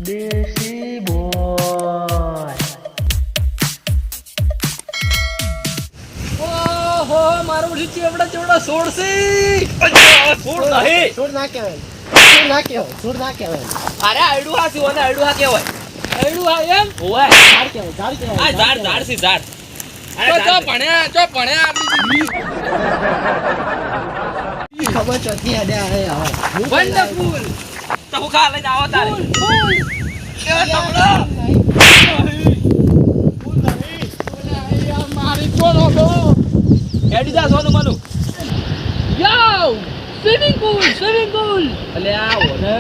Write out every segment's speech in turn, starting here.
દેશી બોય. ઓહો મારો પછી ચેવડા ચેવડા છોડશે. છોડ નહીં. છોડ ના કહેવાય. અરે આયડું હા છે ઓને આયડું હા કહેવાય. આયડું હા એમ ઓય ઝાડ કહેવાય. આ ઝાડ છે ઝાડ. ચો ભણ્યા આપણી ખબર ચોથી હડ્યા હે હવે. વન્ડરફુલ. તો હું ખા લઈને આવો તારે. ફૂલ એ તમડો. મારી છોડો ગો. હેડી જા સોનું મનું. યો સ્વિમિંગ પૂલ. અલે આ ઓને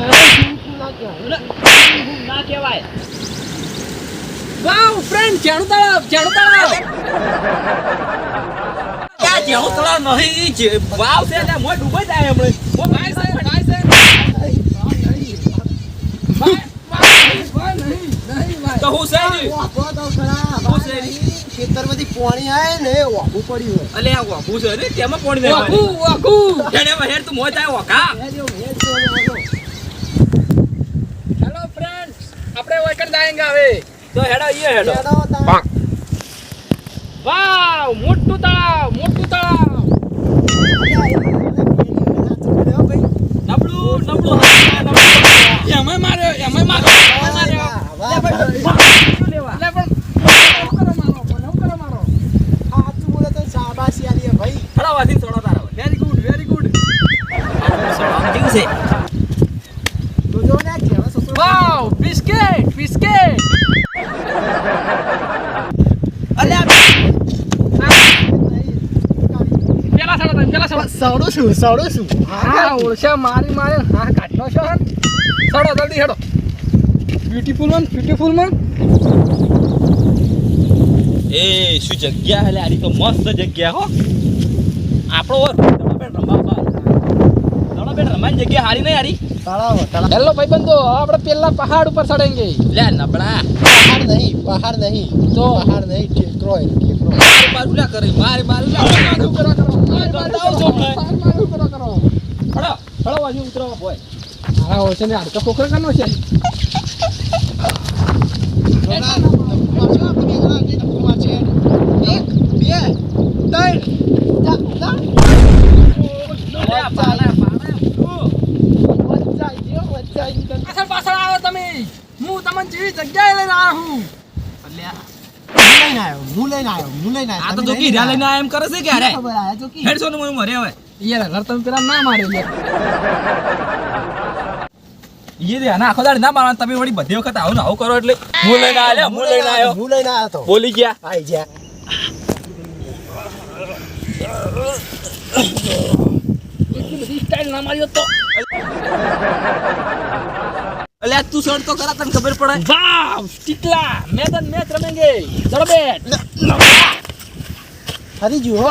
ના કહેવાય. વાવ ફ્રેન્ડ જેણું તળાવ. ક્યાં જેણું તળાવ નહીં છે વાવ છે ને મોય ડૂબાઈ જાય હમણે. ઓ ભાઈ છે. તો હું છે ને હું છે ને ખેતરમાંથી પાણી આવે ને વાગું પડ્યું હોય. અલે આ વાકુ છે ને તેમાં પોણી દેવાનું વાકુ હેડે હેડ તું મોય થાય વાકા. હેલો ફ્રેન્ડ્સ આપણે વોકર જાયેંગે હવે તો હેડો હેડો. વાવ મોટું તળાવ. નબળું એમાં માર્યો. Very good. Wow biscuit. અલ્યા પેલા સડો શું હા ઓળશા મારી હા કાઢનો છો સડો જલ્દી હેડો. બ્યુટીફુલ માં એ શું જગ્યા હલે આરી તો મસ્ત જગ્યા હો. આપણો દડાબેન રમાની જગ્યા હારી નહીં હારી. હેલો ભાઈબંધો આપણે પેલા પહાડ ઉપર ચડેંગે. લે નબળા પહાડ નહીં તો ટેકરો મારું ના કરે મારે હળો બાજુ ઉતરો બોય. હા હોય છે ને હાડકા પોખર કરનો છે. પાછળ આવો તમે. હું તમને જેવી જગ્યાએ લઈને આવ્યો હું. આ તો જોકી હીરા લઈને આયા એમ કરે છે કે અરે હેડ સોનું મને મરે હવે યાર ઘર તમે પેલા ના મારે યાર. ઈ દે ના આખો દાડ ના મારવા તમે વળી બધી વખત આવું ને આવું કરો એટલે હું લઈને આવ્યો તો બોલી ગયા આઈ જા. એટલી બધી સ્ટાઇલ ના માર્યો તો અલ્યા તું સડ તો કરા તને ખબર પડે. વાવ ટીકલા મેચ રમેંગે. ચલો બેટ હરી જુ હો.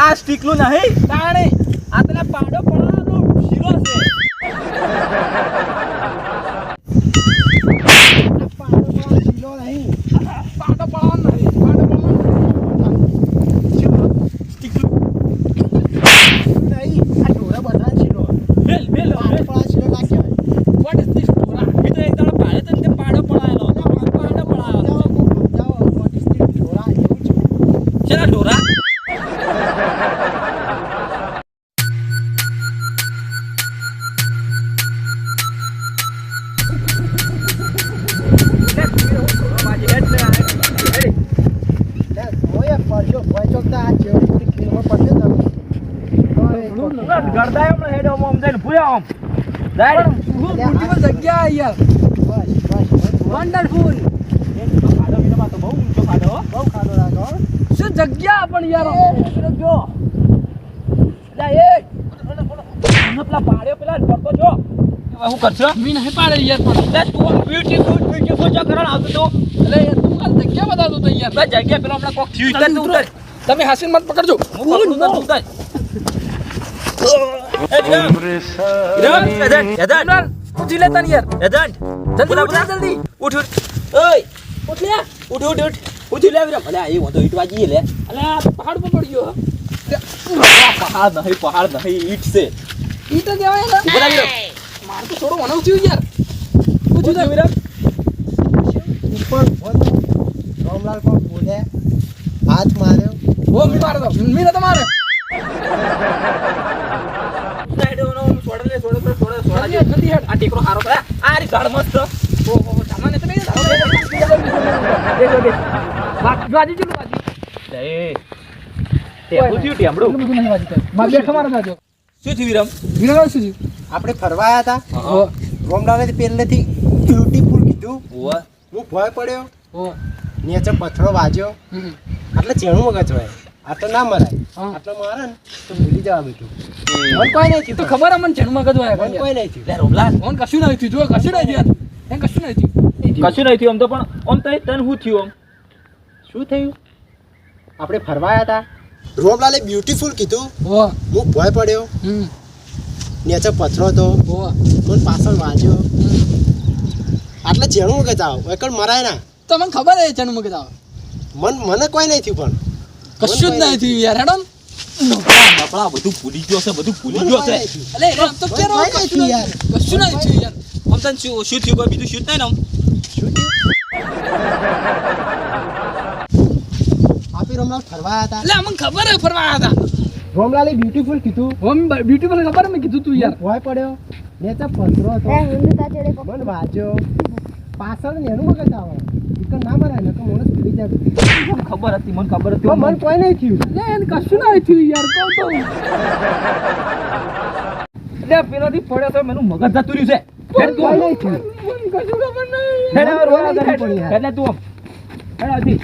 આ સ્ટીકલું નહીં તાણે આ તને પાડો પડવાનો શીરો છે. પાડો પડવાનો નહીં. સ્ટીકલું બેલ વોટ ઇઝ ધીસ ડોરા. એ તો એક દાડો પાડે તને તે પાડો પડાયેલો. શેના ડોરા. વન્ડરફુલ શું જગ્યા પણ યાર જો પેલા પાડ્યો પેલા પડતો જો હું કરશો મી નહીં પાડે યાર પણ તું બ્યુટીફુલ જો કરણ આવતો તો એટલે યાર તું કાલ જગ્યા બતાવતો તો યાર બે જગ્યા પેલો હમણાં કોક થયું એટલે તું ઉતર. તમે હાસીન મત પકડજો હું ઉતર. ઉઠી લેતા ને યાર જલ્દી ઉઠ ઓય ઉઠ લે ઉઠ ઉઠી લે વિરા ભલે આ તો ઈટ વાજી લે અલા પહાડ પર પડી ગયો. પહાડ નહીં ઈટ છે. ઈટ જ કહેવાય ને. ઉભા લાગી માર તો થોડો વનવ થયું યાર. થયું વિરમ? ઉપર ઉભો તો રામલાલ કોક બોલે હાથ માર્યો ઓ મી મારે તો મી નતો મારે આ ટીકરો હારો કરે આ રી ઝાડ મસ્ત ઓ સામાન્ય તો નહીં વાજી જુલું વાજી તે હું થયું ટેમડું બધું નહીં વાજી માર બેઠો મારો દાજો શું થયું વિરમ વિરમ શું થયું આપણે ફરવા આવ્યા હતા ઓ રામલાલે પહેલેથી બ્યુટીફુલ કીધું ઓ હું ભય પડ્યો ઓ નીચે પથ્થરો વાજ્યો એટલે ચેણું મગજ હોય આટલો ના મરાય આટલો મારે ને તો ભૂલી જવા બેઠું મન કોઈ નહીં થયું તો ખબર અમને જન્મ મગજ હોય મન કોઈ નહીં થયું લે રોમલા ઓન કશું નહીં થયું જો કશું નહીં થયું એમ કશું નહીં થયું કશું નહીં થયું આમ તો પણ આમ તને શું થયું આમ શું થયું આપણે ફરવા આવ્યા હતા રોમલાલે બ્યુટીફુલ કીધું ઓ હું ભય પડ્યો નીચે પથ્થરો તો ઓ મને પાછળ વાજ્યો આટલે ચેણું મગજ આવ એકડ મરાય ના તો મને ખબર હે જન્મ મગજ આવે મને કોઈ નહીં થયું પણ કશું જ નહીં થયું યાર હેડો બાપડા બધું ભૂલી ગયો છે બધું ભૂલી ગયો છે અલે આમ તો કેરો કશું નહીં યાર કશું નહીં થયું યાર આમ તને શું થયું કોઈ બીજું શું નહીં ને આમ શું થયું આપી રોમલાલ ફરવા આવ્યા હતા એટલે અમને ખબર હે ફરવા આવ્યા હતા રોમલાલે બ્યુટીફુલ કીધું હોમ બ્યુટીફુલ ખબર મેં કીધું તું યાર ભય પડ્યો નીચે પથ્થરો તો મને વાજ્યો પાછળ ને એનું મગજ આવે એકડ ના મરાય ને તો મને ભૂલી જાય મને ખબર હતી મને ખબર હતી તો મને કોઈ નહીં થયું લે એને કશું નહીં થયું યાર કહું તો એટલે પેલાથી પડ્યો તો મેનું મગજ જતું રહ્યું છે મને કોઈ નહીં થયું મને કશું ખબર નહીં હેડ હવે રોવા જવું પડી યાર. એટલે તું હેડ હતી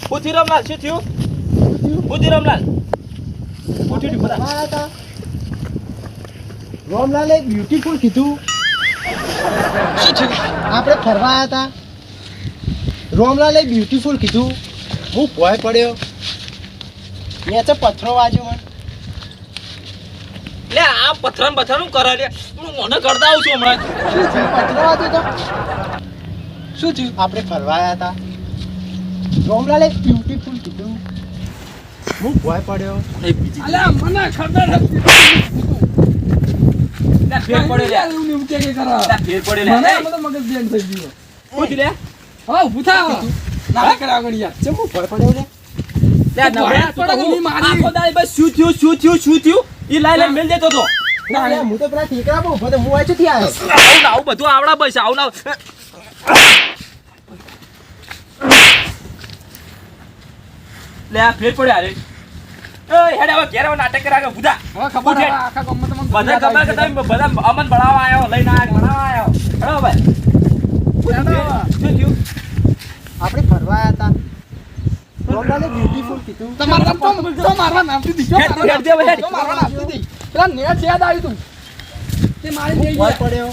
પૂછી રામલાલ શું થયું પૂછી રામલાલ પૂછ્યું બધા ફરવા આવ્યા હતા રોમલાલે બ્યુટીફુલ કીધું આપણે ફરવા આવ્યા હતા રોમલાલે બ્યુટીફુલ કીધું હું ભય પડ્યો નીચે પથ્થરો વાજ્યો મને લે આ પથરાનું કરે લે હું મને કરતા આવું છું હમણાં શું થયું પથ્થરો વાજ્યો તો શું થયું આપણે ફરવા આવ્યા હતા રોમલાલે બ્યુટીફુલ કીધું હું ભય પડ્યો અલ્યા મને ખબર હતી લે ફેર પડે લે એવું નહીં કે કરા લે ફેર પડે લે મને તો મગજ બેન થઈ ગયો પૂછ લે હા ઊભું થા ના કરે આગળ યાર ચમ હું ભય પડ્યો લે લે નબળા તો હું મારી આખો દાઈ બસ શું થયું ઈ લાઈ મેલ દેતો તો ના લે હું તો પેલા ઠીકરા પર ઊભો તો હું આ ચોથી આવ્યો આવું બધું આવડા બસ આવું ના લે આ ફેર પડે અરે એ હેડ હવે ઘેર હવે નાટક કરા કે બુધા હવે ખબર હે આખા ગામમાં તમને બધા ખબર કે તમે બધા અમન ભણાવવા આવ્યો લઈને ભણાવવા આવ્યો હેડો ભાઈ શું થયું આપણે ફરવા આવ્યા હતા રોમલાલે બ્યુટીફુલ કીધું તમારા તો મારવા નામથી દીધો હેડ દે હેડ મારવા નામથી દી પેલા નેટ યાદ આવ્યું તું તે મારી દે ભય પડ્યો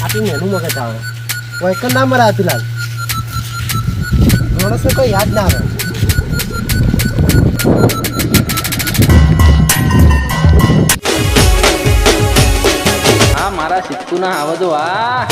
આપી નેનું મગજ આવે કોઈ કર ના મરા તિલાલ માણસને કોઈ યાદ ના આવે આ મારા સિત્તુના આવા દો આ